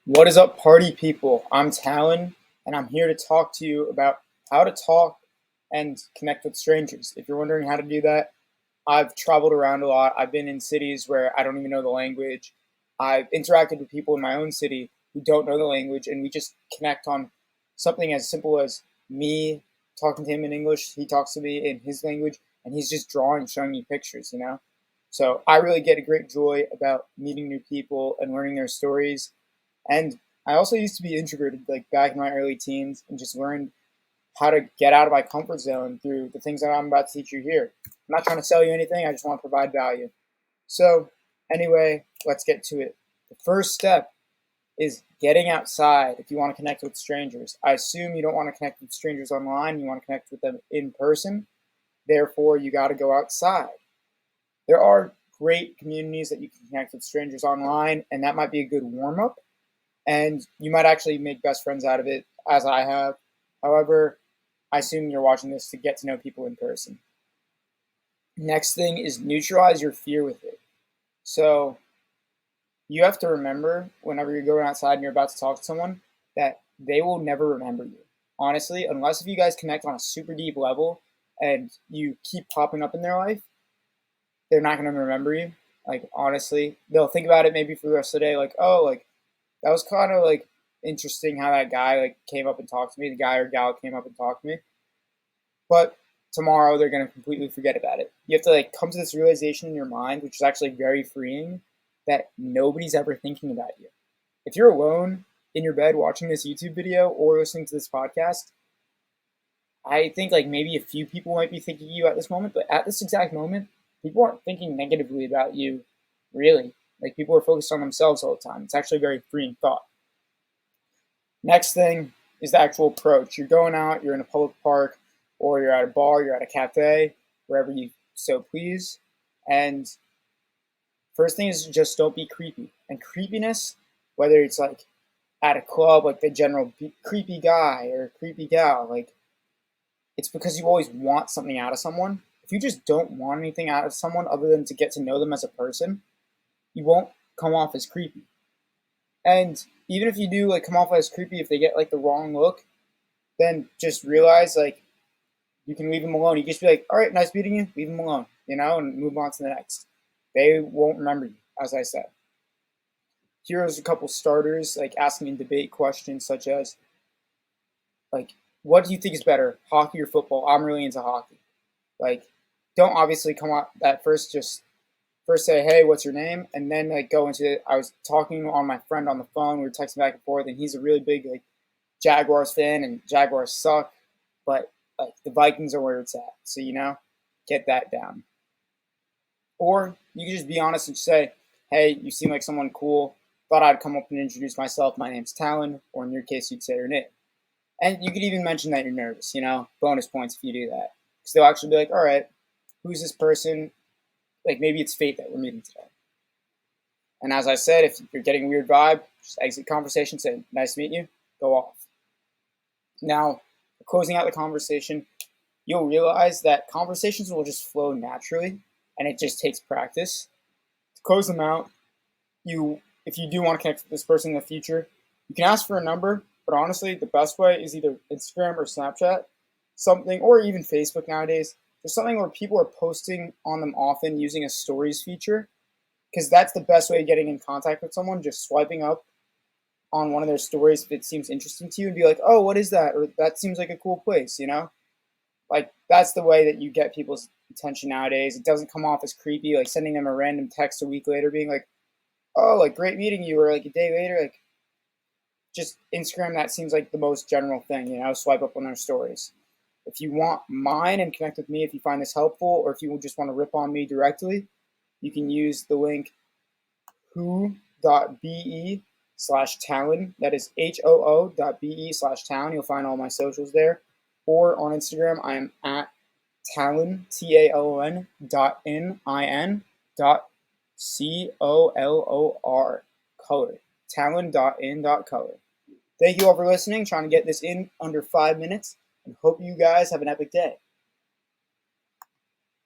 What is up, party people? I'm Talon, and I'm here to talk to you about how to talk and connect with strangers. If you're wondering how to do that, I've traveled around a lot. I've been in cities where I don't even know the language. I've interacted with people in my own city who don't know the language, and we just connect on something as simple as me talking to him in English, he talks to me in his language, and he's just drawing, showing me pictures. So I really get a great joy about meeting new people and learning their stories, and I also used to be introverted, like back in my early teens, and just learned how to get out of my comfort zone through the things that I'm about to teach you here. I'm not trying to sell you anything, I just want to provide value. So, anyway, let's get to it. The first step is getting outside if you want to connect with strangers. I assume you don't want to connect with strangers online, you want to connect with them in person. Therefore, you got to go outside. There are great communities that you can connect with strangers online, and that might be a good warm up, and you might actually make best friends out of it, as I have. However, I assume you're watching this to get to know people in person. Next thing is neutralize your fear with it. So you have to remember whenever you're going outside and you're about to talk to someone that they will never remember you. Honestly, unless if you guys connect on a super deep level and you keep popping up in their life, they're not going to remember you. Like, honestly, they'll think about it maybe for the rest of the day, like, oh, like, that was kind of like interesting how that guy like came up and talked to me. The guy or gal came up and talked to me, but tomorrow they're gonna completely forget about it. You have to like come to this realization in your mind, which is actually very freeing, that nobody's ever thinking about you. If you're alone in your bed watching this YouTube video or listening to this podcast, I think like maybe a few people might be thinking of you at this moment, but at this exact moment, people aren't thinking negatively about you, really. Like people are focused on themselves all the time. It's actually a very freeing thought. Next thing is the actual approach. You're going out, you're in a public park, or you're at a bar, you're at a cafe, wherever you so please. And first thing is just don't be creepy. And creepiness, whether it's like at a club, like the general creepy guy or creepy gal, like it's because you always want something out of someone. If you just don't want anything out of someone other than to get to know them as a person, you won't come off as creepy. And even if you do like come off as creepy, if they get like the wrong look, then just realize like you can leave them alone. You just be like, all right, nice meeting you, leave them alone, and move on to the next. They won't remember you, as I said. Here's a couple starters, like asking in debate questions such as, like, what do you think is better, hockey or football? I'm really into hockey. Like, don't obviously come out that first say, hey, what's your name? And then like go into it. I was talking on my friend on the phone. We were texting back and forth, and he's a really big like Jaguars fan, and Jaguars suck, but like the Vikings are where it's at. So get that down. Or you can just be honest and say, hey, you seem like someone cool. Thought I'd come up and introduce myself. My name's Talon, or in your case, you'd say your name. And you could even mention that you're nervous. Bonus points if you do that, because they'll actually be like, all right, who's this person? Like maybe it's fate that we're meeting today. And as I said, if you're getting a weird vibe, just exit conversation, say, nice to meet you, go off. Now, closing out the conversation, you'll realize that conversations will just flow naturally, and it just takes practice. To close them out, if you do want to connect with this person in the future, you can ask for a number, but honestly, the best way is either Instagram or Snapchat, something, or even Facebook nowadays. There's something where people are posting on them often using a stories feature, because that's the best way of getting in contact with someone, just swiping up on one of their stories if it seems interesting to you and be like, oh, what is that? Or that seems like a cool place. Like that's the way that you get people's attention nowadays. It doesn't come off as creepy, like sending them a random text a week later being like, oh, like great meeting you, or like a day later, like just Instagram, that seems like the most general thing, swipe up on their stories. If you want mine and connect with me, if you find this helpful, or if you just want to rip on me directly, you can use the link who.be/Talon. That is HOO.be/Talon. You'll find all my socials there. Or on Instagram, I am at Talon, TALON .in.color. Color. Talon.in.color. Thank you all for listening. Trying to get this in under 5 minutes, and hope you guys have an epic day.